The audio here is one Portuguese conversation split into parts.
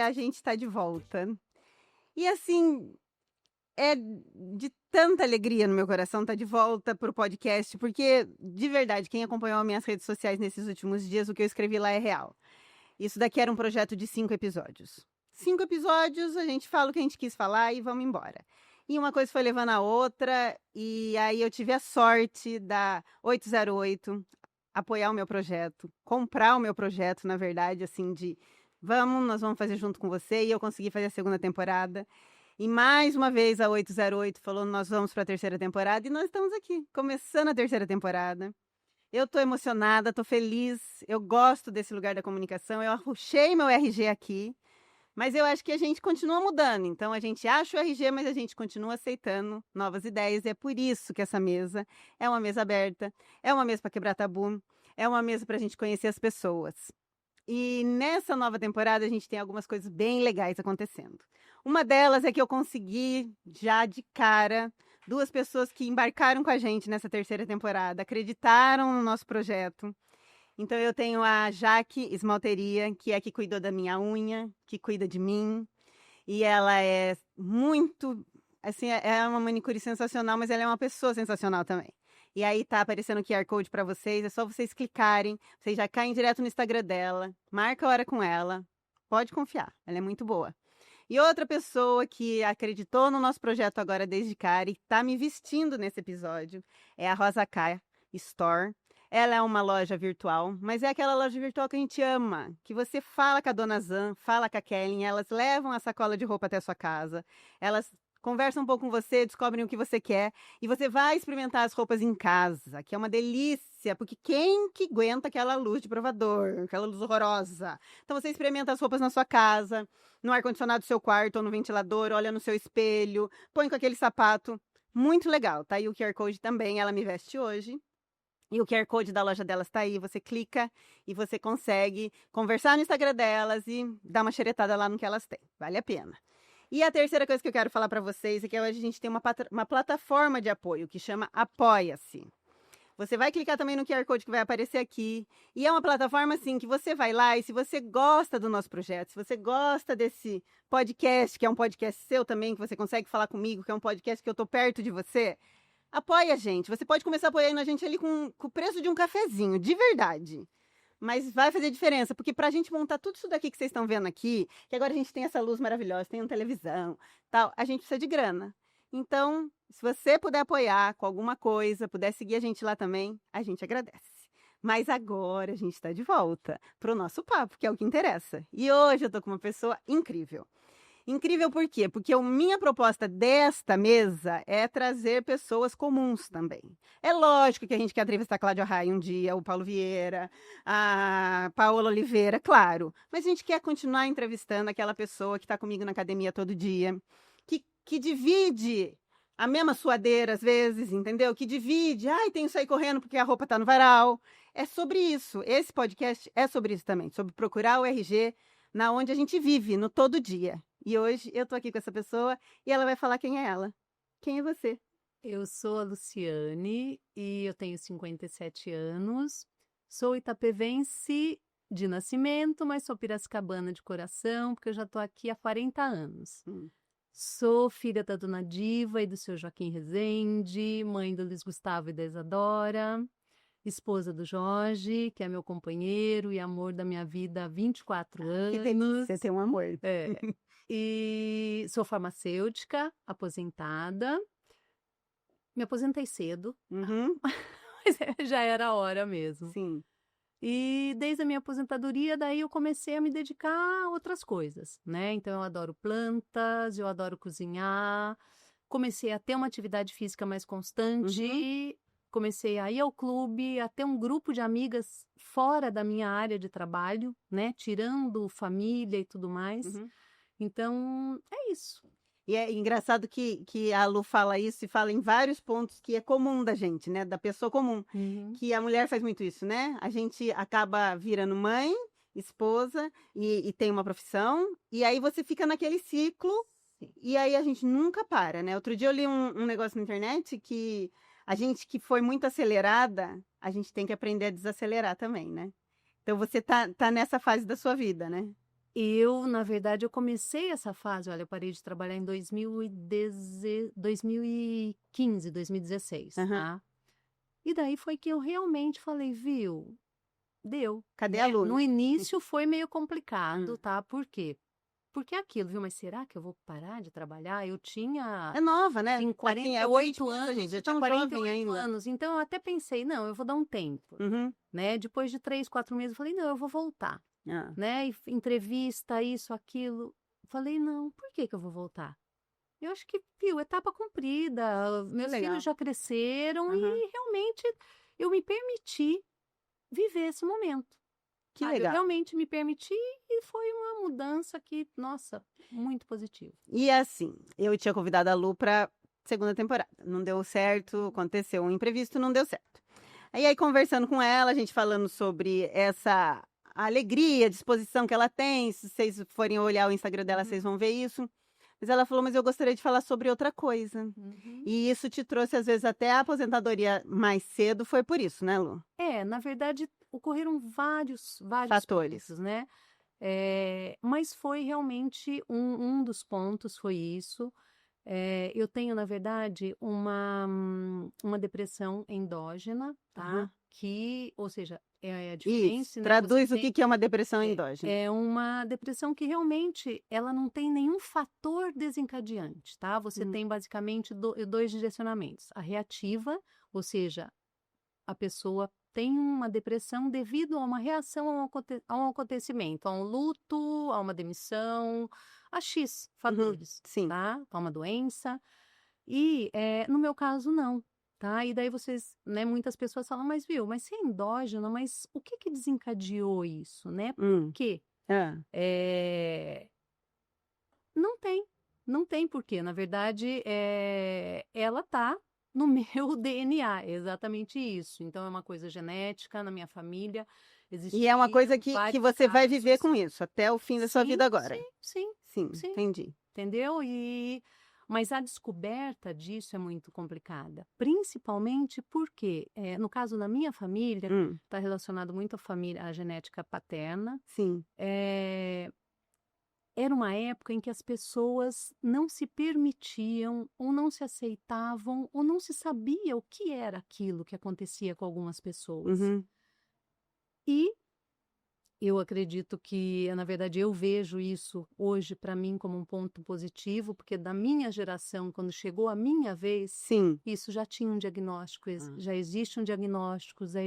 a gente está de volta. E assim, é de tanta alegria no meu coração estar de volta para o podcast, porque, de verdade, quem acompanhou minhas redes sociais nesses últimos dias, o que eu escrevi lá é real. Isso daqui era um projeto de 5 episódios. 5 episódios, a gente fala o que a gente quis falar e vamos embora. E uma coisa foi levando a outra, e aí eu tive a sorte da 808 apoiar o meu projeto, comprar o meu projeto, na verdade, assim, de nós vamos fazer junto com você, e eu consegui fazer a segunda temporada. E mais uma vez a 808 falou, nós vamos para a terceira temporada, e nós estamos aqui, começando a terceira temporada. Eu tô emocionada, tô feliz, eu gosto desse lugar da comunicação, eu arruchei meu RG aqui, mas eu acho que a gente continua mudando, então a gente acha o RG, mas a gente continua aceitando novas ideias, e é por isso que essa mesa é uma mesa aberta, é uma mesa para quebrar tabu, é uma mesa para a gente conhecer as pessoas. E nessa nova temporada a gente tem algumas coisas bem legais acontecendo. Uma delas é que eu consegui, já de cara, 2 pessoas que embarcaram com a gente nessa terceira temporada, acreditaram no nosso projeto. Então eu tenho a Jaque Esmalteria, que é a que cuidou da minha unha, que cuida de mim. E ela é muito, assim, é uma manicure sensacional, mas ela é uma pessoa sensacional também. E aí tá aparecendo o QR Code para vocês, é só vocês clicarem, vocês já caem direto no Instagram dela, marca a hora com ela, pode confiar, ela é muito boa. E outra pessoa que acreditou no nosso projeto agora desde cara e tá me vestindo nesse episódio é a Rosa K Store. Ela é uma loja virtual, mas é aquela loja virtual que a gente ama, que você fala com a dona Zan, fala com a Kellen, elas levam a sacola de roupa até a sua casa, elas conversam um pouco com você, descobrem o que você quer, e você vai experimentar as roupas em casa, que é uma delícia, porque quem que aguenta aquela luz de provador, aquela luz horrorosa? Então você experimenta as roupas na sua casa, no ar-condicionado do seu quarto ou no ventilador, olha no seu espelho, põe com aquele sapato, muito legal, tá aí o QR Code também, ela me veste hoje. E o QR Code da loja delas tá aí, você clica e você consegue conversar no Instagram delas e dar uma xeretada lá no que elas têm. Vale a pena. E a terceira coisa que eu quero falar para vocês é que hoje a gente tem uma plataforma de apoio que chama Apoia-se. Você vai clicar também no QR Code que vai aparecer aqui. E é uma plataforma assim que você vai lá e se você gosta do nosso projeto, se você gosta desse podcast, que é um podcast seu também, que você consegue falar comigo, que é um podcast que eu tô perto de você, apoia a gente. Você pode começar apoiando a gente ali com o preço de um cafezinho, de verdade. Mas vai fazer diferença, porque pra gente montar tudo isso daqui que vocês estão vendo aqui, que agora a gente tem essa luz maravilhosa, tem uma televisão, tal, a gente precisa de grana. Então, se você puder apoiar com alguma coisa, puder seguir a gente lá também, a gente agradece. Mas agora a gente está de volta pro nosso papo, que é o que interessa. E hoje eu tô com uma pessoa incrível. Incrível por quê? Porque a minha proposta desta mesa é trazer pessoas comuns também. É lógico que a gente quer entrevistar a Cláudia Raia um dia, o Paulo Vieira, a Paola Oliveira, claro. Mas a gente quer continuar entrevistando aquela pessoa que está comigo na academia todo dia, que divide a mesma suadeira às vezes, entendeu? Que divide, ai, tenho que sair correndo porque a roupa está no varal. É sobre isso. Esse podcast é sobre isso também, sobre procurar o RG na onde a gente vive, no todo dia. E hoje eu tô aqui com essa pessoa e ela vai falar quem é ela. Quem é você? Eu sou a Luciane e eu tenho 57 anos. Sou itapevense de nascimento, mas sou piracicabana de coração, porque eu já estou aqui há 40 anos. Sou filha da Dona Diva e do seu Joaquim Rezende, mãe do Luiz Gustavo e da Isadora, esposa do Jorge, que é meu companheiro e amor da minha vida há 24 anos. Que delícia, você tem um amor. E sou farmacêutica, aposentada. Me aposentei cedo, mas já era a hora mesmo. Sim. E desde a minha aposentadoria, daí eu comecei a me dedicar a outras coisas, né? Então eu adoro plantas, eu adoro cozinhar, comecei a ter uma atividade física mais constante, comecei a ir ao clube, a ter um grupo de amigas fora da minha área de trabalho, né? Tirando família e tudo mais. Então, é isso. E é engraçado que a Lu fala isso e fala em vários pontos que é comum da gente, né? Da pessoa comum. Que a mulher faz muito isso, né? A gente acaba virando mãe, esposa e tem uma profissão. E aí você fica naquele ciclo e aí a gente nunca para, né? Outro dia eu li um negócio na internet que a gente que foi muito acelerada, a gente tem que aprender a desacelerar também, né? Então você tá nessa fase da sua vida, né? Na verdade, eu comecei essa fase, olha, eu parei de trabalhar em 2015, 2016, Aham. tá? E daí foi que eu realmente falei, viu, deu, Cadê né? a Lu, No né? início foi meio complicado, Hum. tá? Por quê? Porque é aquilo, viu? Mas será que eu vou parar de trabalhar? Eu tinha É nova, né? Tem Assim, é o que a gente 48 pensa, gente. anos, É tinha tão jovem 48 ainda. anos, então eu até pensei, não, eu vou dar um tempo, Uhum. né? Depois de 3, 4 meses, eu falei, não, eu vou voltar, Ah, né? E entrevista, isso, aquilo. Falei, não, por que que eu vou voltar? Eu acho que, viu, etapa cumprida, que meus filhos legal. já cresceram Aham. e realmente eu me permiti viver esse momento, Que sabe? Eu legal. realmente me permiti e foi uma mudança que, nossa, muito positiva. E assim, eu tinha convidado a Lu pra segunda temporada. Não deu certo, aconteceu um imprevisto, não deu certo. Aí, conversando com ela, a gente falando sobre essa alegria, disposição que ela tem. Se vocês forem olhar o Instagram dela, Uhum, vocês vão ver isso. Mas ela falou, mas eu gostaria de falar sobre outra coisa. uhum. E isso te trouxe, às vezes, até a aposentadoria mais cedo, foi por isso, né, Lu? É, na verdade, ocorreram vários Fatores. pontos, né? Mas foi realmente um dos pontos, foi isso. Eu tenho, na verdade, uma depressão endógena, Aham. tá? Ou seja, é Isso. diferente, né? Você Traduz o tem que é uma depressão é, endógena. é uma depressão que realmente ela não tem nenhum fator desencadeante, tá? Você Uhum. tem basicamente dois direcionamentos. A reativa, ou seja, a pessoa tem uma depressão devido a uma reação a um acontecimento, a um luto, a uma demissão, a X Uhum. fatores, Sim. tá? A uma doença. E no meu caso, não. Tá? E daí vocês, né, muitas pessoas falam, mas viu, mas se é endógeno, mas o que que desencadeou isso, né? Por Hum. quê? Ah. Eh, não tem, não tem porquê. Na verdade, ela tá no meu DNA, é exatamente isso. Então, é uma coisa genética na minha família. E é uma coisa Existiram que vários você vai viver casos. com isso até o fim da sua Sim, vida agora. sim, sim, Sim, sim. entendi. Entendeu? Mas a descoberta disso é muito complicada, principalmente porque, no caso da minha família, Hum. está relacionado muito à família, à genética paterna. Sim. eh, Era uma época em que as pessoas não se permitiam, ou não se aceitavam, ou não se sabia o que era aquilo que acontecia com algumas pessoas. Uhum. E eu acredito que, na verdade, eu vejo isso hoje para mim como um ponto positivo, porque da minha geração, quando chegou a minha vez, Sim. isso já tinha um diagnóstico, Ah. já existe um diagnóstico, já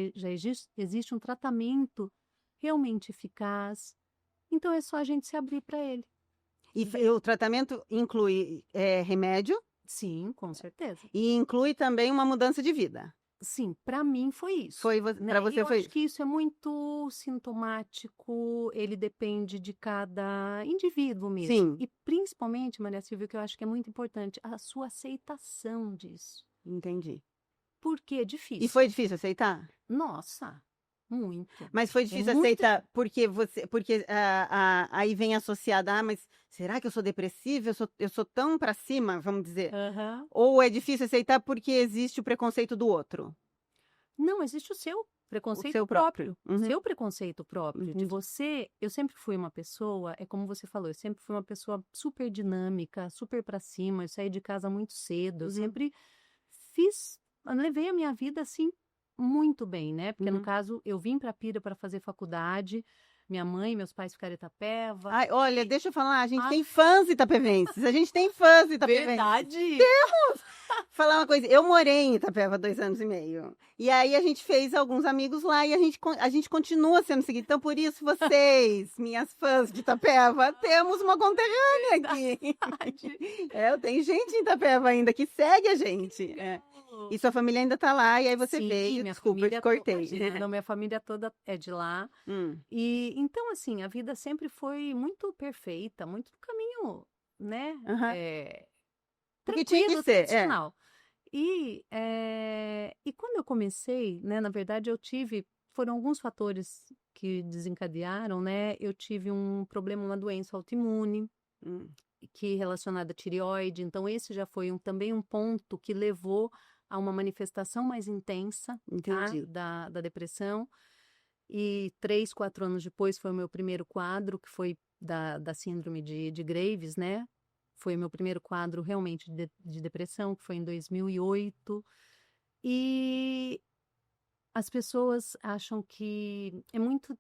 existe um tratamento realmente eficaz. Então é só a gente se abrir para ele. E o tratamento inclui, remédio Sim, com certeza. e inclui também uma mudança de vida. Sim, para mim foi isso, Foi né, para e você eu foi acho isso? que isso é muito sintomático, ele depende de cada indivíduo mesmo. Sim, E principalmente, Maria Silvia, o que eu acho que é muito importante, a sua aceitação disso. entendi. Porque é E difícil. foi difícil aceitar? Nossa, muito. Mas foi É difícil muito aceitar porque aí vem associada, mas será que eu sou depressiva? Eu sou tão pra cima, vamos dizer. Aham. Ou é difícil aceitar porque existe o preconceito do outro, Não, existe o seu o preconceito seu próprio? próprio, Uhum, seu preconceito próprio, de entendi. você. Eu sempre fui uma pessoa, é como você falou, eu sempre fui uma pessoa super dinâmica, super pra cima, eu saí de casa muito cedo, eu Uhum, sempre levei a minha vida assim muito bem, né? Porque no uhum. caso, eu vim para Pira para fazer faculdade, minha mãe e meus pais ficaram em Itapeva. Ai, olha, deixa eu falar, a gente Ah, tem fãs itapevenses, a gente tem fãs itapevenses. verdade! Falar uma coisa, eu morei em Itapeva 2 anos e meio. E aí a gente fez alguns amigos lá e a gente continua sendo seguido. Então, por isso, vocês, minhas fãs de Itapeva, temos uma conterrânea aqui. Verdade! Eu tenho gente em Itapeva ainda que segue a gente. É. Legal! E sua família ainda tá lá, e aí você Sim, veio. minha Desculpa, eu te família cortei. imagina, não, minha família toda é de lá. Hum, E então, assim, a vida sempre foi muito perfeita, muito no caminho, né, aham. Porque tinha que tranquilo, ser, é. tradicional. E quando eu comecei, né, na verdade foram alguns fatores que desencadearam, né, eu tive um problema, uma doença autoimune, Hum, que relacionada à tireoide, então esse já foi também um ponto que levou a uma manifestação mais intensa, tá, entendi. da depressão. E 3, 4 anos depois foi o meu primeiro quadro, que foi da síndrome de Graves, né? Foi o meu primeiro quadro realmente de depressão, que foi em 2008. E as pessoas acham que é muito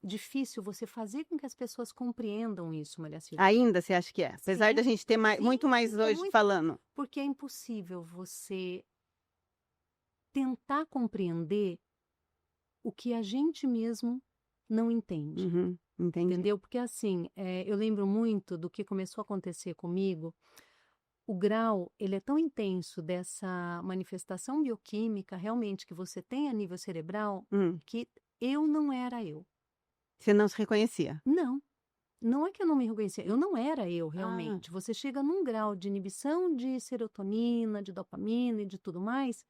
difícil você fazer com que as pessoas compreendam isso, Maria Silvia. Ainda você acha que é? Apesar da Sim, gente ter muito mais é hoje falando. porque é impossível você tentar compreender o que a gente mesmo não entende. Uhum, entendi. Entendeu? Porque assim, eu lembro muito do que começou a acontecer comigo. O grau, ele é tão intenso dessa manifestação bioquímica realmente que você tem a nível cerebral, que eu não era eu. Você não se reconhecia? Não, não é que eu não me reconhecia, eu não era eu Ah. realmente. Você chega num grau de inibição de serotonina, de dopamina e de tudo mais,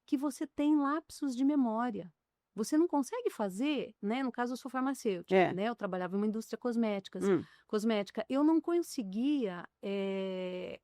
que você tem lapsos de memória. Você não consegue fazer, né? No caso, eu sou farmacêutica, né? Eu trabalhava em uma indústria cosmética. Eu não conseguia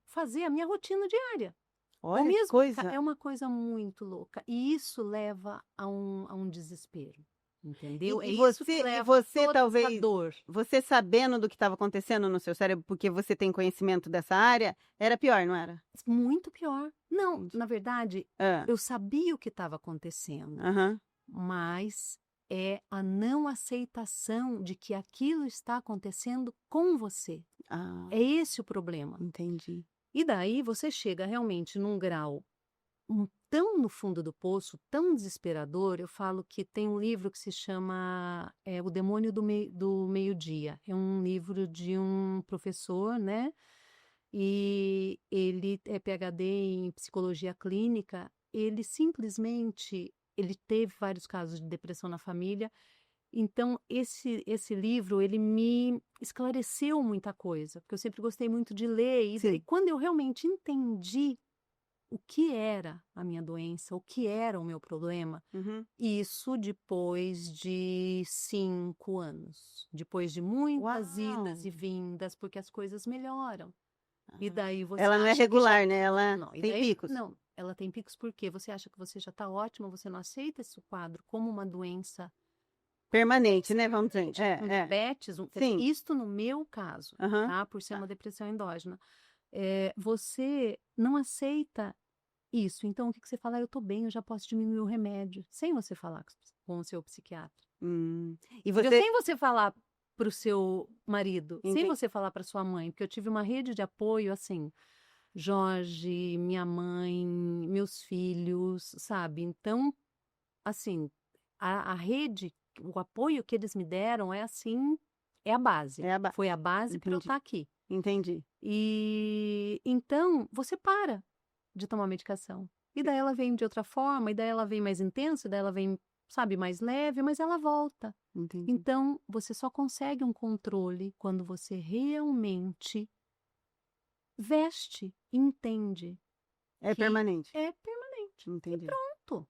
fazer a minha rotina diária. Olha Ou que mesmo, coisa. é uma coisa muito louca. E isso leva a um desespero, entendeu? E isso que você, leva a toda talvez, essa dor. você sabendo do que estava acontecendo no seu cérebro, porque você tem conhecimento dessa área, era pior, não era? Muito pior. Não, Entendi. na verdade, eu sabia o que estava acontecendo. Aham. Mas é a não aceitação de que aquilo está acontecendo com você. Ah, É esse o problema. entendi. E daí você chega realmente num grau tão no fundo do poço, tão desesperador. Eu falo que tem um livro que se chama O Demônio do Meio-Dia. É um livro de um professor, né? E ele é PhD em psicologia clínica. Ele simplesmente ele teve vários casos de depressão na família. Então esse livro ele me esclareceu muita coisa, porque eu sempre gostei muito de ler e quando eu realmente entendi o que era a minha doença, o que era o meu problema, isso depois de 5 anos, depois de muitas idas e vindas, porque as coisas melhoram. E daí você Ela não é acha que regular, né? Ela não, e tem daí picos. não, ela tem picos porque você acha que você já está ótima, você não aceita esse quadro como uma doença Permanente, né? Vamos dizer. diabetes, Sim. isto no meu caso, tá? Por ser uma depressão endógena. Você não aceita isso. Então, o que você fala? Eu tô bem, eu já posso diminuir o remédio, sem você falar com o seu psiquiatra. E Sem você falar para o seu marido, sem Entendi. você falar para sua mãe, porque eu tive uma rede de apoio assim, Jorge, minha mãe, meus filhos, sabe? Então, assim, a rede, o apoio que eles me deram é assim, é a base. Foi a base para eu estar aqui. Entendi. E então, você para de tomar medicação. E daí ela vem de outra forma, e daí ela vem mais intensa, e daí ela vem, sabe, mais leve, mas ela volta. Entendi. Então, você só consegue um controle quando você realmente veste, entende. É permanente. É permanente. Entendi. E pronto.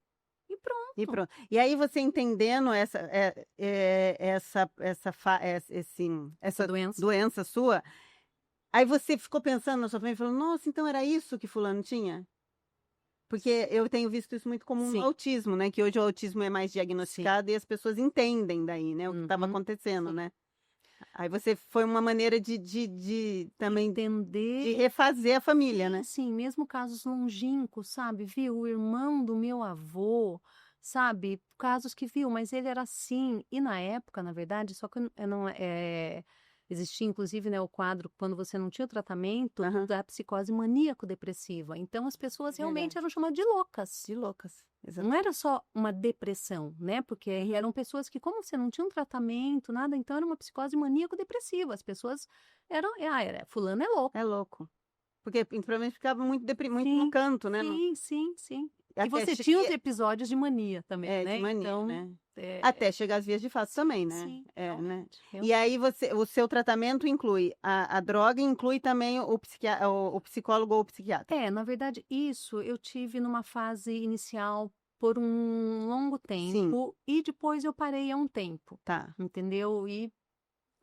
E pronto. E aí você entendendo essa doença sua, aí você ficou pensando na sua família e falou, nossa, então era isso que fulano tinha? Porque eu tenho visto isso muito comum no autismo, né? Que hoje o autismo é mais diagnosticado e as pessoas entendem daí, né? O que estava acontecendo, né? Aí você foi uma maneira de também entender, de refazer a família, né? Sim, mesmo casos longínquos, sabe? Viu? O irmão do meu avô, sabe? Casos que viu, mas ele era assim. E na época, na verdade, só que eu não existia, inclusive, né, o quadro quando você não tinha o tratamento da psicose maníaco-depressiva. Então, as pessoas realmente eram chamadas de loucas. De loucas. Não era só uma depressão, né? Porque eram pessoas que, como você não tinha um tratamento, nada, então era uma psicose maníaco-depressiva. As pessoas eram, fulano é louco. É louco. Porque provavelmente ficava muito no canto, né? Sim. E você tinha os episódios de mania também, né? De mania, então, né? Até chegar às vias de fato também, né? Sim, né? E aí o seu tratamento inclui a droga, inclui também o psicólogo ou o psiquiatra? Na verdade, isso eu tive numa fase inicial por um longo tempo e depois eu parei há um tempo. Tá. Entendeu? E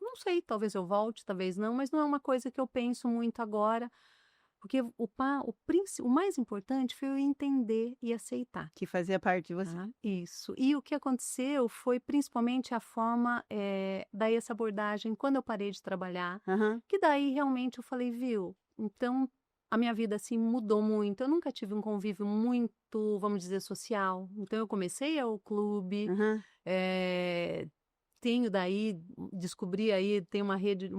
não sei, talvez eu volte, talvez não, mas não é uma coisa que eu penso muito agora, Porque o mais importante foi eu entender e aceitar. Que fazia parte de você. Tá? Isso. E o que aconteceu foi principalmente a forma, daí essa abordagem, quando eu parei de trabalhar, Aham. que daí realmente eu falei, viu, então a minha vida assim mudou muito. Eu nunca tive um convívio muito, vamos dizer, social. Então eu comecei ao clube, Aham. tenho daí, descobri aí, tem uma rede,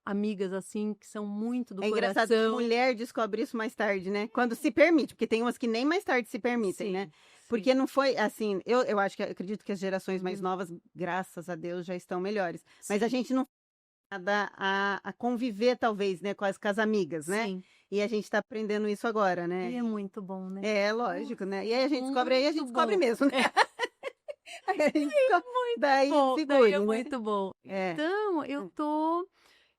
amigas assim, que são muito do É engraçado que coração. mulher descobre isso mais tarde, né? Quando se permite, porque tem umas que nem mais tarde se permitem, né? Sim, Porque sim. não foi assim, eu acredito que as gerações mais Uhum. novas, graças a Deus, já estão melhores. Mas a Sim, gente não nada a conviver, talvez, né, com as amigas, né? sim. E a gente tá aprendendo isso agora, E né? é muito bom, né? É, lógico, né? E aí a gente descobre, aí a gente Muito descobre bom. mesmo, né? Aí a gente descobre, daí Bom, daí é segure, né? muito bom. É. Então,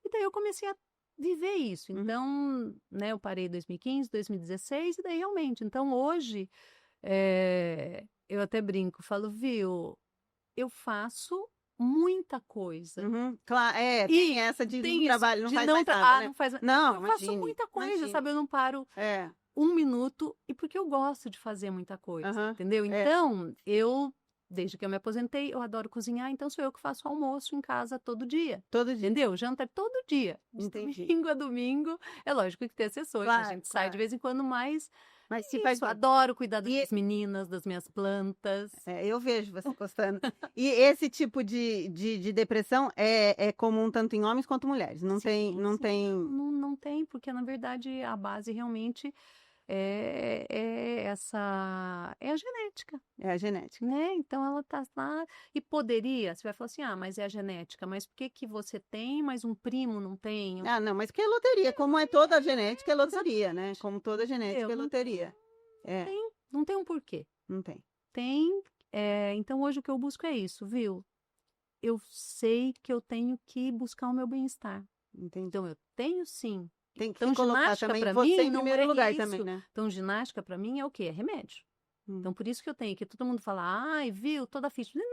e daí eu comecei a viver isso. Uhum. Então, né, eu parei em 2015, 2016, e daí realmente. Então, hoje, eu até brinco, falo, viu, eu faço muita coisa. Uhum. Claro, tem E essa de não tem isso trabalho, não de faz não, mais nada, né? não faz. Não, Eu faço imagine, muita coisa, imagine. sabe? Eu não paro É. 1 minuto, e porque eu gosto de fazer muita coisa, Aham. entendeu? É. Então, desde que eu me aposentei, eu adoro cozinhar, então sou eu que faço almoço em casa todo dia, Todo dia. entendeu? Janta todo dia, de Entendi. domingo a domingo. É lógico que tem exceções, a Claro, gente sai de claro. vez em quando, mas Mas se é faz isso, bem. adoro cuidar das E minhas meninas, das minhas plantas. eu vejo você gostando. E esse tipo de depressão é comum tanto em homens quanto mulheres. Não tem, Sim, não sim, tem. não tem, porque na verdade a base realmente é a genética. É a genética. Né, então ela tá lá e poderia, você vai falar assim: "Ah, mas é a genética", mas por que que você tem, mas um primo não tem? Ah, não, mas que é loteria. Como é toda a genética, é loteria, né? Exatamente, Como toda entendeu? genética é loteria. É, Não tem um porquê. não tem. Tem, então hoje o que eu busco é isso, viu? Eu sei que eu tenho que buscar o meu bem-estar. Entendi. Então eu tenho sim. Tem que Então colocar ginástica também para você mim em não primeiro é lugar isso. também, né? Então ginástica para mim é o quê? É remédio. Hum. Então por isso que eu tenho que todo mundo fala: "Ai, viu, toda fitness".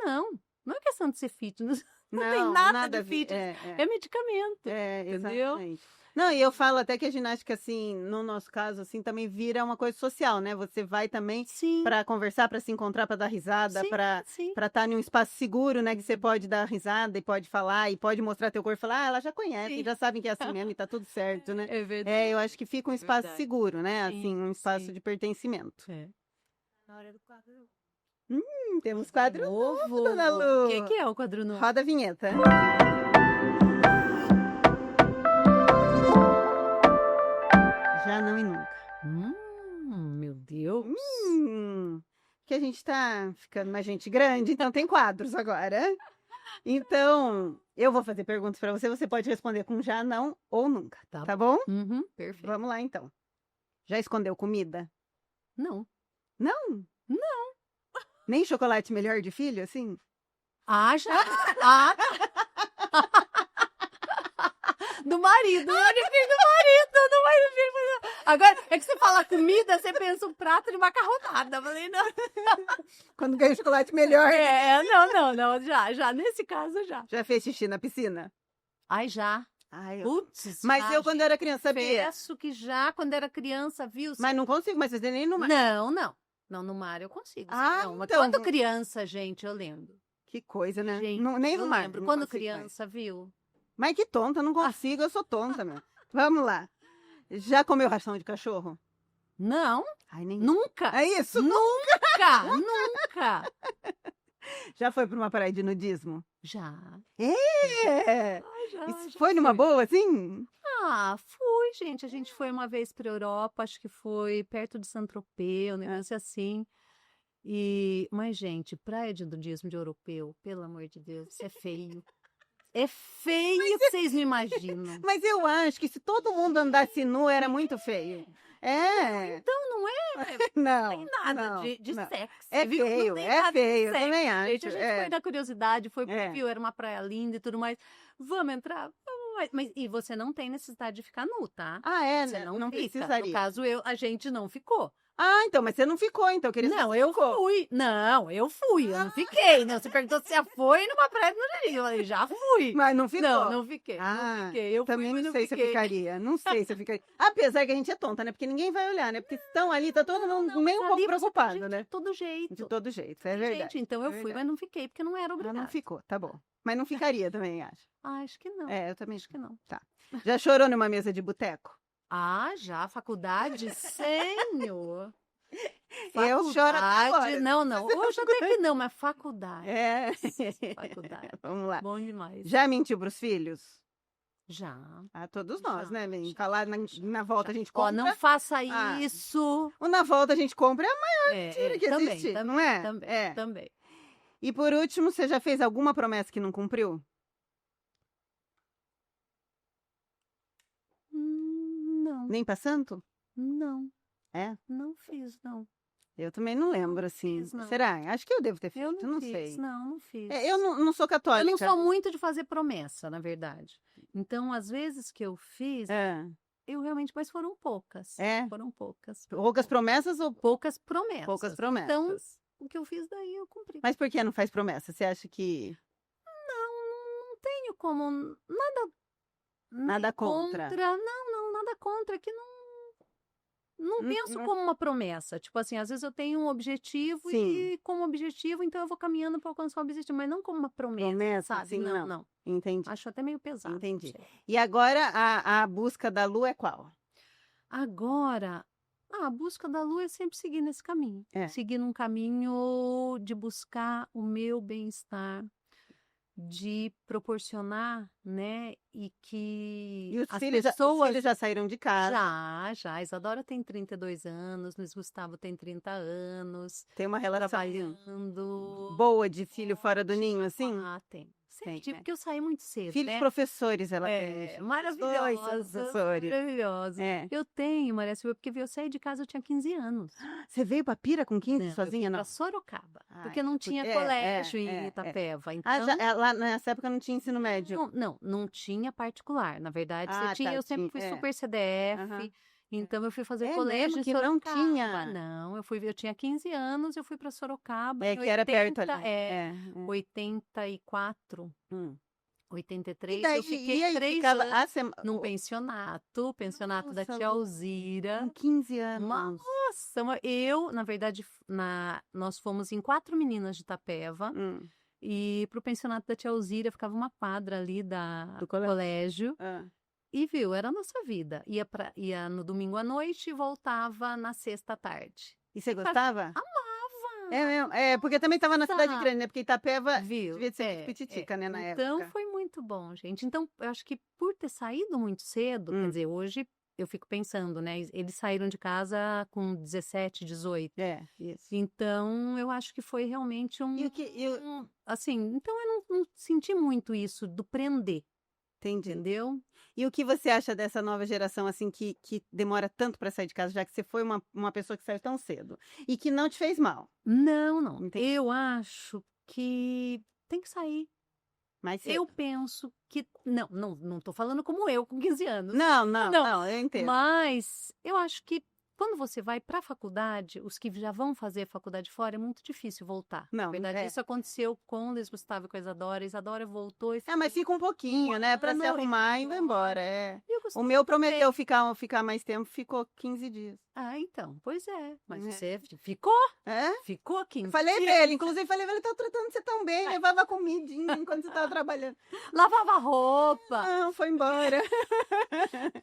Não é questão de ser fitness, não tem Não, nada nada de a ver. fitness, é medicamento, entendeu? Exatamente. Não, e eu falo até que a ginástica, assim, no nosso caso, assim, também vira uma coisa social, né? Você vai também Sim, para conversar, para se encontrar, para dar risada, sim, para sim. estar em um espaço seguro, né? Que você pode dar risada e pode falar e pode mostrar teu corpo e falar, ela já conhece, Sim. já sabem que é assim mesmo e tá tudo certo, né? É verdade, Eu acho que fica um é espaço verdade. seguro, né? Assim, Sim, um espaço sim. de pertencimento. É. Na hora do quadro. Temos quadro novo, Dona O que Lu. é o quadro novo? Roda a vinheta. Já não e nunca. Meu Deus. Que a gente tá ficando mais gente grande, então tem quadros agora. Então, eu vou fazer perguntas para você, você pode responder com já, não ou nunca, tá bom? Uhum, perfeito. Vamos lá então. Já escondeu comida? Não. Não? Não. Nem chocolate melhor de filho, assim? Ah, já. Ah, do marido, do marido. Agora, é que você fala comida, você pensa um prato de macarronada. Eu falei, não. Quando ganha chocolate melhor. Não, já, nesse caso, já. Já fez xixi na piscina? Ai, já. Ai, Putz, mas já, eu quando gente, era criança sabia. confesso que já, quando era criança, viu? Mas não consigo mais fazer nem no mar. Não. Não, no mar eu consigo. Ah, Não, mas então. quando criança, gente, eu lembro. Que coisa, né? Gente, Nem eu no mar. lembro. não Quando consigo mais. criança, viu? Mas que tonta, não consigo, eu sou tonta, meu. Vamos lá. Já comeu ração de cachorro? Não, Ai, nem. nunca. É isso? Nunca. Já foi para uma praia de nudismo? Já. É! Ai, já, Isso já foi numa fui. boa, assim? Fui, gente. A gente foi uma vez pra Europa, acho que foi perto de Saint-Tropez, um negócio assim. Mas, gente, praia de nudismo de europeu, pelo amor de Deus, isso é feio. É feio que vocês não imaginam. Mas eu acho que se todo mundo andasse nu, era muito feio. Então não Não, tem nada não, de não. sexy, É viu? Não feio, tem é nada de feio, eu sexy, também acho. gente. A gente foi da curiosidade, foi É. viu, era uma praia linda e tudo mais. Vamos entrar? Vamos, e você não tem necessidade de ficar nu, tá? Ah, é, Você né? não Não fica. precisaria. No caso, a gente não ficou. Ah, então, mas você não ficou, então. Eu queria saber Não, se eu ficou. fui. Não, eu fui, eu não fiquei. Não, você perguntou se já foi numa praia do Nariz. Eu falei, já fui. Mas não ficou. Não fiquei. Não Ah, fiquei. Eu também fui, mas não não sei se eu fiquei. ficaria. Não sei se eu ficaria. Apesar que a gente é tonta, né? Porque ninguém vai olhar, né? Porque estão ali, tá todo mundo Não, meio um mas pouco ali você tá, preocupado, gente, né? de todo jeito. De todo jeito, é Tem verdade. gente, então é eu fui, verdade. mas não fiquei, porque não era Ah, obrigada. não ficou, tá bom. Mas não ficaria também, acho. Ah, acho que não. É, eu também. Acho que não. Tá. Já chorou numa mesa de boteco? Ah, já, faculdade? Senhor. Eu choro até Faculdade, agora. não. Hoje até que não, mas faculdade. É. Faculdade. Vamos lá. Bom demais. Já mentiu pros filhos? Já. Ah, todos nós, Já, né, Bem? já, Falar na volta a gente Ó, compra. não faça Ah, isso. O na volta a gente compra é a maior mentira que também, existe, também, não é? também, É. também. E por último, você já fez alguma promessa que não cumpriu? Não, Nem pra santo? não, É? não fiz, não. Eu também não lembro, assim. fiz, não. Será? Acho que eu devo ter feito, Eu não fiz, sei. não fiz. Eu não sou Eu católica. não sou muito de fazer promessa, na verdade. Então, às vezes que eu fiz, É. eu realmente, mas foram poucas. É? Foram poucas. Poucas promessas ou Poucas promessas. poucas promessas? Então, o que eu fiz daí eu cumpri. Mas por que não faz promessa? Você acha que Não tenho como nada contra? Não, nada contra, que não penso não- como uma promessa. Tipo assim, às vezes eu tenho um objetivo Sim. e como objetivo, então eu vou caminhando para alcançar o objetivo, mas não como uma promessa, Promessa, sabe? assim, não, não. não. Entendi. Acho até meio pesado. Entendi. não sei. E agora a busca da lua é qual? Agora, a busca da lua é sempre seguir nesse caminho. É. Seguir num caminho de buscar o meu bem-estar, de proporcionar, né? E que E os as filhos pessoas já saíram de casa. Já. A Isadora tem 32 anos, Luiz Gustavo tem 30 anos, Tem uma relação trabalhando. boa de filho fora do ninho, assim? Ah, tem. Sempre Tem, tive, né? porque eu saí muito cedo, Filhos né? professores ela tem. É, Os dois são maravilhosa, professores. maravilhosa. É. Eu tenho, Maria Silvia, porque eu saí de casa, eu tinha 15 anos. Você veio pra Pira com 15 Não, eu sozinha, fui não? pra Sorocaba, Ah, porque não tinha é, colégio é, em é. Itapeva. Ah, Então, lá nessa época não tinha ensino médio. não tinha particular. Na verdade, Ah, tá, eu sempre fui tinha, é. super CDF, Aham. então eu fui fazer É colégio mesmo em que não Sorocaba. tinha? Não, eu tinha 15 anos, eu fui para Sorocaba É em que era perto 80, ali. É. 84, Hum. 83, E daí, eu fiquei e aí 3 ficava anos num o- pensionato da Nossa, tia Lu, Alzira. com 15 anos. Nossa, na verdade, nós fomos em 4 meninas de Itapeva. Hum. E pro pensionato da tia Alzira ficava uma quadra ali Do do colégio. colégio. Ah. E viu, era a nossa vida. Ia no domingo à noite e voltava na sexta à tarde. E você gostava? Amava! É mesmo? É, porque também estava na cidade Nossa! grande, né? Porque Itapeva Viu? devia ser pititica, né, na Então época. foi muito bom, gente. Então, eu acho que por ter saído muito cedo, quer dizer, hoje eu fico pensando, né? Eles saíram de casa com 17, 18. É, isso. Então, eu acho que foi realmente E o que... assim, então eu não senti muito isso do prender, Entendi. entendeu? E o que você acha dessa nova geração, assim, que demora tanto para sair de casa, já que você foi uma pessoa que saiu tão cedo e que não te fez mal? Não. Entendi. Eu acho que tem que sair. Mas Eu penso que não tô falando como eu com 15 anos. não, eu entendo. Mas eu acho que quando você vai para a faculdade, os que já vão fazer faculdade fora, é muito difícil voltar. Não, Na verdade, é. isso aconteceu com o Luiz Gustavo e com a Isadora. A Isadora voltou e Mas fica um pouquinho, né? Para se ano e arrumar e vai embora. É. E o O Gustavo meu também. prometeu ficar mais tempo, ficou 15 dias. Ah, então, pois é. Mas É. você ficou É? 15 Falei dias. pra ele, inclusive falei pra ele, tá tratando você tão bem, levava comidinha enquanto você tava trabalhando. Lavava roupa, Não, foi embora.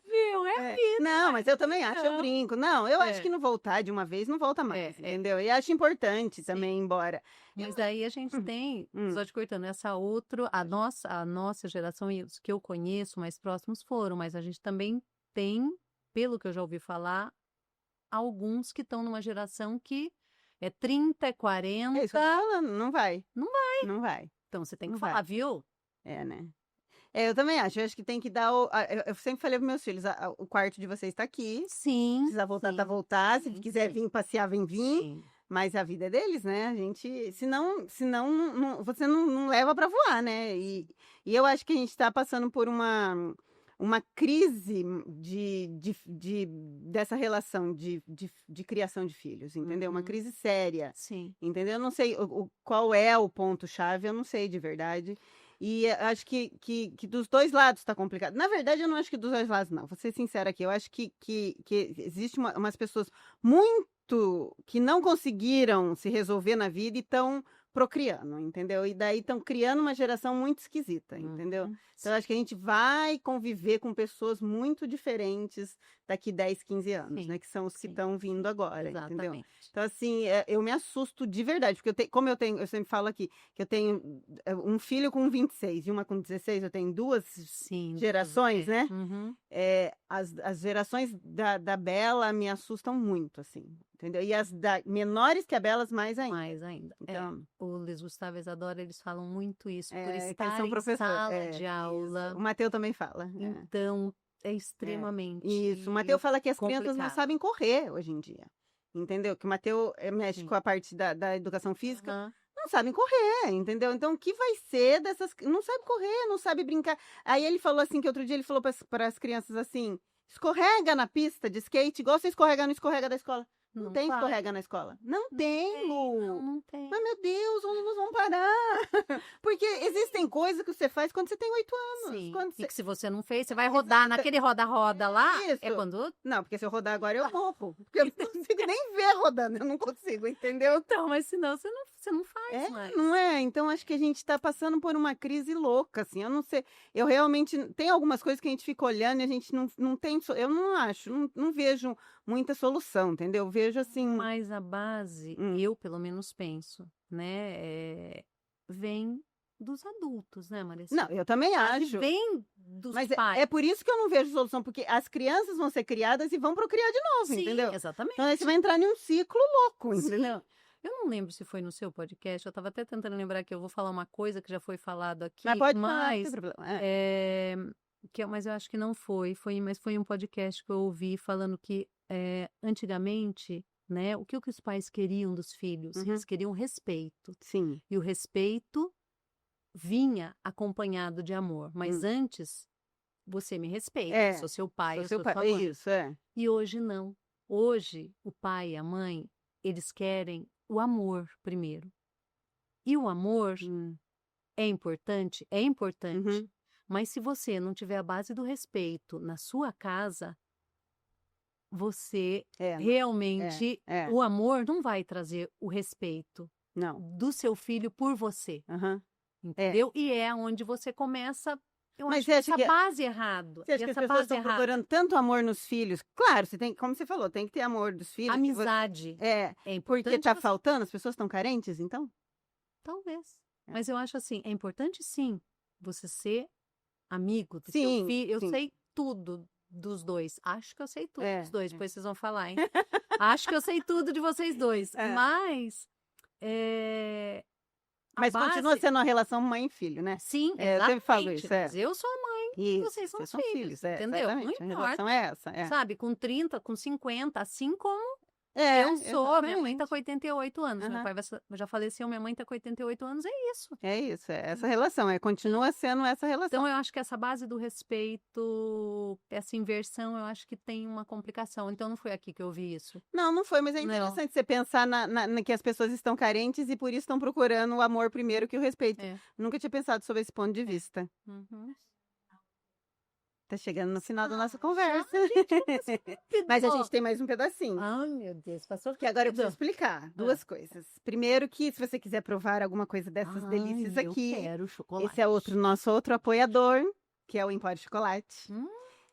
viu? É vida. Não, mas eu também acho, eu Não. brinco. Não, eu acho É. que não voltar de uma vez, não volta mais, É. entendeu? E acho importante também ir embora. Mas daí a gente tem, só te cortando, a nossa geração e os que eu conheço mais próximos foram, mas a gente também tem, pelo que eu já ouvi falar, alguns que estão numa geração que é 30, é 40. É isso que eu tô falando, não vai. Não vai. Não vai. Então você tem que Não falar, vai. viu? É, né? Eu também acho. Eu acho que tem que dar. Eu sempre falei pros meus filhos: o quarto de vocês está aqui. Sim. Precisa voltar, sim, tá voltar. Se sim, quiser sim. vir passear, vem vir. Sim. Mas a vida é deles, né? A gente. Senão você não leva para voar, né? E eu acho que a gente está passando por uma crise dessa relação de criação de filhos, entendeu? Uma Uhum. crise séria, Sim. entendeu? Eu não sei qual é o ponto-chave, eu não sei de verdade. E acho que dos dois lados está complicado. Na verdade, eu não acho que dos dois lados, não. Vou ser sincera aqui. Eu acho que existe umas pessoas muito que não conseguiram se resolver na vida e estão procriando, entendeu? E daí estão criando uma geração muito esquisita, entendeu? Uhum. Então, eu acho que a gente vai conviver com pessoas muito diferentes daqui 10, 15 anos, Sim, né? Que são os que sim. estão vindo agora, entendeu? Exatamente. Então, assim, eu me assusto de verdade, porque eu sempre falo aqui, que eu tenho um filho com 26 e uma com 16, eu tenho duas Sim. gerações, né? Uhum. As gerações da Bela me assustam muito, assim, entendeu? E as menores que a Belas, mais ainda. Mais ainda. Então, O Luiz Gustavo e Isadora, eles falam muito isso, por que eles estar são em professores. sala de Isso. aula. O Mateu também fala. Então, é extremamente Isso. O Mateu fala que as crianças não complicado. sabem correr hoje em dia. Entendeu? Que o Mateu mexe Sim. com a parte da educação física. Aham. Não sabem correr, entendeu? Então, o que vai ser dessas... Não sabe correr, não sabe brincar. Aí ele falou assim, que outro dia ele falou para as crianças assim, escorrega na pista de skate, igual você escorrega no escorrega da escola. Não tem vai. escorrega na escola. Não tem, Lu. Não tem. Mas, meu Deus, onde nós vamos parar? Porque existem coisas que você faz quando você tem 8 anos. Sim. Quando E você... que se você não fez, você vai rodar naquele roda-roda lá. Isso. É quando. Não, porque se eu rodar agora eu morro. Porque eu não consigo nem ver rodando, eu não consigo, entendeu? Então, mas senão você não faz mais. Não é? Então acho que a gente está passando por uma crise louca, assim. Eu não sei. Eu realmente. Tem algumas coisas que a gente fica olhando e a gente não tem. Eu não acho, não vejo muita solução, entendeu? Eu vejo assim. Mas a base, eu pelo menos penso, né? Vem dos adultos, né, Marissa? Não, eu também acho. Vem dos Mas pais. é por isso que eu não vejo solução, porque as crianças vão ser criadas e vão procriar de novo, Sim, entendeu? exatamente. Então aí você vai entrar em um ciclo louco, Sim. entendeu? Eu não lembro se foi no seu podcast, eu estava até tentando lembrar que eu vou falar uma coisa que já foi falado aqui, Mas pode falar, não tem problema. mas eu acho que não mas foi um podcast que eu ouvi falando que antigamente, né, o que os pais queriam dos filhos? Eles queriam respeito. Sim. E o respeito vinha acompanhado de amor, mas antes você me respeita, sou seu pai, eu sou sua mãe. Isso, E hoje não. Hoje o pai e a mãe, eles querem o amor primeiro. E o amor é importante? É importante. Mas se você não tiver a base do respeito na sua casa, você realmente, o amor não vai trazer o respeito do seu filho por você. Entendeu? E é onde você começa, eu acho que essa base errada. Você acha que as pessoas estão procurando tanto amor nos filhos? Claro, você tem, como você falou, tem que ter amor dos filhos. Amizade. É importante. Porque tá faltando? As pessoas estão carentes, então? Talvez. Mas eu acho assim, é importante sim você ser amigo do seu filho. Eu sei tudo dos dois. Acho que eu sei tudo dos dois. Depois vocês vão falar, hein? Acho que eu sei tudo de vocês dois. Mas Mas continua sendo uma relação mãe e filho, né? Sim, exatamente. Eu sempre falo isso. Mas eu sou a mãe e vocês são os filhos. Entendeu? Não importa. A relação é essa. Sabe, com 30, com 50, assim como eu sou. Minha mãe tá com 88 anos. Meu pai já faleceu, minha mãe tá com 88 anos. É isso. É isso, é essa relação. Continua sendo essa relação. Então, eu acho que essa base do respeito, essa inversão, eu acho que tem uma complicação. Então, não foi aqui que eu vi isso. Não foi, mas é interessante você pensar que as pessoas estão carentes e por isso estão procurando o amor primeiro que o respeito. Nunca tinha pensado sobre esse ponto de vista. Tá chegando no final da nossa conversa. Mas a gente tem mais um pedacinho. Ai, meu Deus, passou. Que agora eu preciso explicar duas coisas. Primeiro que, se você quiser provar alguma coisa dessas delícias aqui, eu quero chocolate. esse é nosso outro apoiador, que é o Empório Chocolate.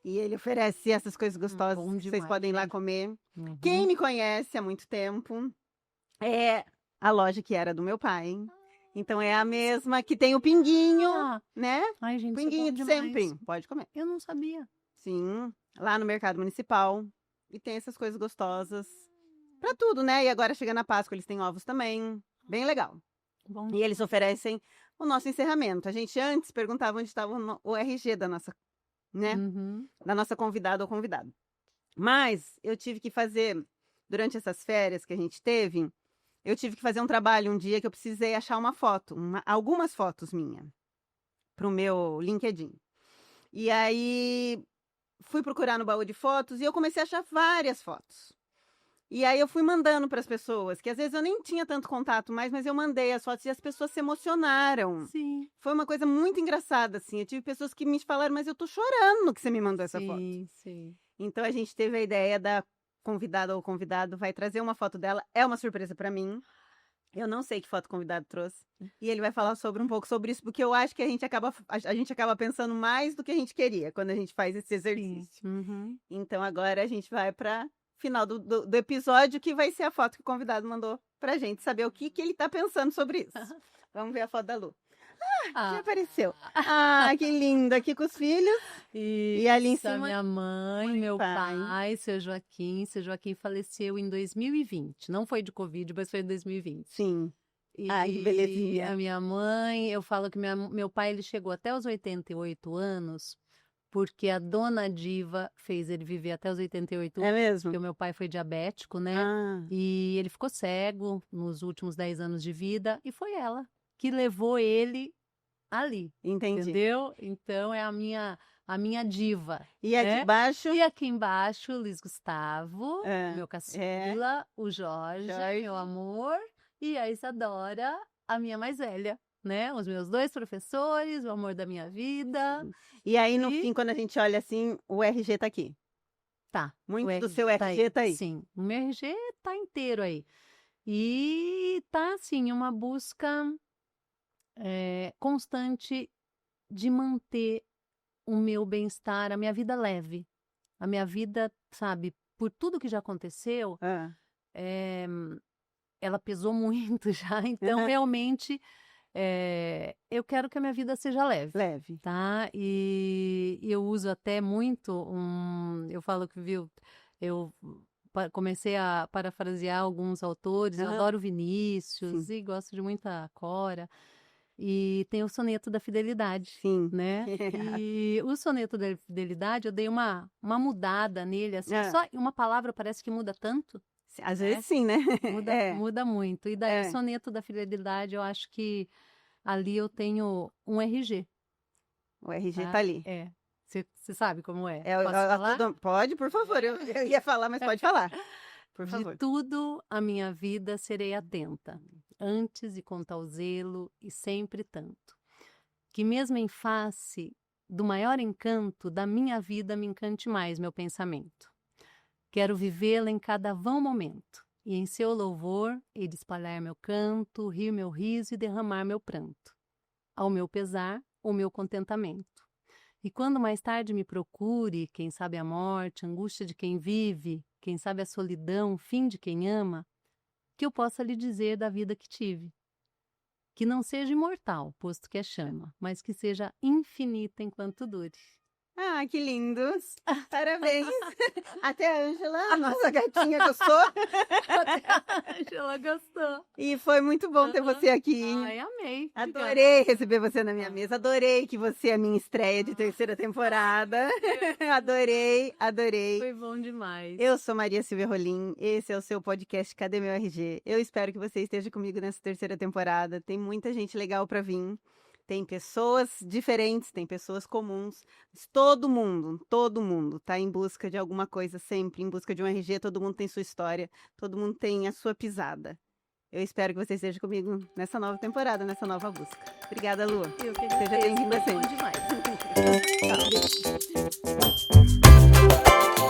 E ele oferece essas coisas gostosas que vocês podem ir lá comer. Quem me conhece há muito tempo, é a loja que era do meu pai. Então é a mesma que tem o pinguinho, né? Ai, gente, pinguinho de sempre. Pode comer. Eu não sabia. Sim, lá no Mercado Municipal. E tem essas coisas gostosas. Pra tudo, né? E agora chega na Páscoa, eles têm ovos também. Bem legal. Bom. E eles oferecem o nosso encerramento. A gente antes perguntava onde estava o RG da nossa, né? Da nossa convidada ou convidado. Mas eu tive que fazer, durante essas férias que a gente teve, eu tive que fazer um trabalho um dia que eu precisei achar uma foto, algumas fotos minhas, para o meu LinkedIn. E aí fui procurar no baú de fotos e eu comecei a achar várias fotos. E aí eu fui mandando para as pessoas, que às vezes eu nem tinha tanto contato mais, mas eu mandei as fotos e as pessoas se emocionaram. Sim, Foi uma coisa muito engraçada, assim. Eu tive pessoas que me falaram, mas eu tô chorando que você me mandou essa foto. sim. Então a gente teve a ideia da convidada ou convidado vai trazer uma foto dela. É uma surpresa para mim. Eu não sei que foto o convidado trouxe. E ele vai falar um pouco sobre isso, porque eu acho que a gente acaba pensando mais do que a gente queria quando a gente faz esse Sim. exercício. Uhum. Então agora a gente vai para final do episódio, que vai ser a foto que o convidado mandou pra gente saber o que ele tá pensando sobre isso. Vamos ver a foto da Lu. Já apareceu. Que linda, aqui com os filhos. E ali em Isso, a cima, minha mãe, mãe e meu pai. pai, seu Joaquim. Seu Joaquim faleceu em 2020. Não foi de Covid, mas foi em 2020. Sim. E Que belezinha. a minha mãe, eu falo que meu pai ele chegou até os 88 anos, porque a dona Diva fez ele viver até os 88 É anos, mesmo? porque o meu pai foi diabético, né? Ah, E ele ficou cego nos últimos 10 anos de vida, e foi ela que levou ele ali, entendi. entendeu? Então é a minha diva, E aqui né? embaixo, E aqui embaixo, o Luiz Gustavo, meu é, caçula, o Jorge, Jorge. meu amor, e a Isadora, a minha mais velha, né? Os meus 2 professores, o amor da minha vida. E aí no E fim, quando a gente olha assim, o RG tá aqui. tá. Muito o do seu tá RG tá aí. Sim, o meu RG tá inteiro aí. E tá, assim, uma busca constante de manter o meu bem-estar, a minha vida leve. A minha vida, sabe, por tudo que já aconteceu, Ah, eh, ela pesou muito já, então aham, realmente eu quero que a minha vida seja leve, leve. tá? E eu uso até muito eu falo que, viu, eu comecei a parafrasear alguns autores, eu Aham, adoro Vinícius sim, e gosto de muita Cora, e tem o soneto da fidelidade, sim. né? E o soneto da fidelidade eu dei uma mudada nele, assim, Ah, só uma palavra parece que muda tanto, às né? vezes sim, né? Muda, É, muda muito. E daí o é. soneto da fidelidade, eu acho que ali eu tenho um RG, O RG tá tá? ali. Você sabe como é? É, Posso falar? pode, por favor. Eu ia falar, mas pode falar. Por De favor. tudo a minha vida serei atenta, antes e com tal zelo e sempre tanto. Que mesmo em face do maior encanto da minha vida me encante mais meu pensamento. Quero vivê-la em cada vão momento, e em seu louvor hei de espalhar meu canto, rir meu riso e derramar meu pranto. Ao meu pesar, o meu contentamento. E quando mais tarde me procure, quem sabe a morte, a angústia de quem vive, quem sabe a solidão, o fim de quem ama, que eu possa lhe dizer da vida que tive. Que não seja imortal, posto que é chama, mas que seja infinita enquanto dure. Que lindos. Parabéns. Até a Ângela, a nossa gatinha, gostou. Até a Ângela gostou. E foi muito bom ter você aqui. Ai, amei. Obrigada. Adorei receber você na minha mesa. Adorei que você é a minha estreia de terceira temporada. Adorei. Foi bom demais. Eu sou Maria Silvia Rolim, esse é o seu podcast Cadê Meu RG? Eu espero que você esteja comigo nessa terceira temporada. Tem muita gente legal para vir. Tem pessoas diferentes, tem pessoas comuns. Mas todo mundo tá em busca de alguma coisa sempre, em busca de um RG. Todo mundo tem sua história, todo mundo tem a sua pisada. Eu espero que você esteja comigo nessa nova temporada, nessa nova busca. Obrigada, Lu. Eu que Seja agradeço. bem-vinda Foi bom sempre. demais. Tchau.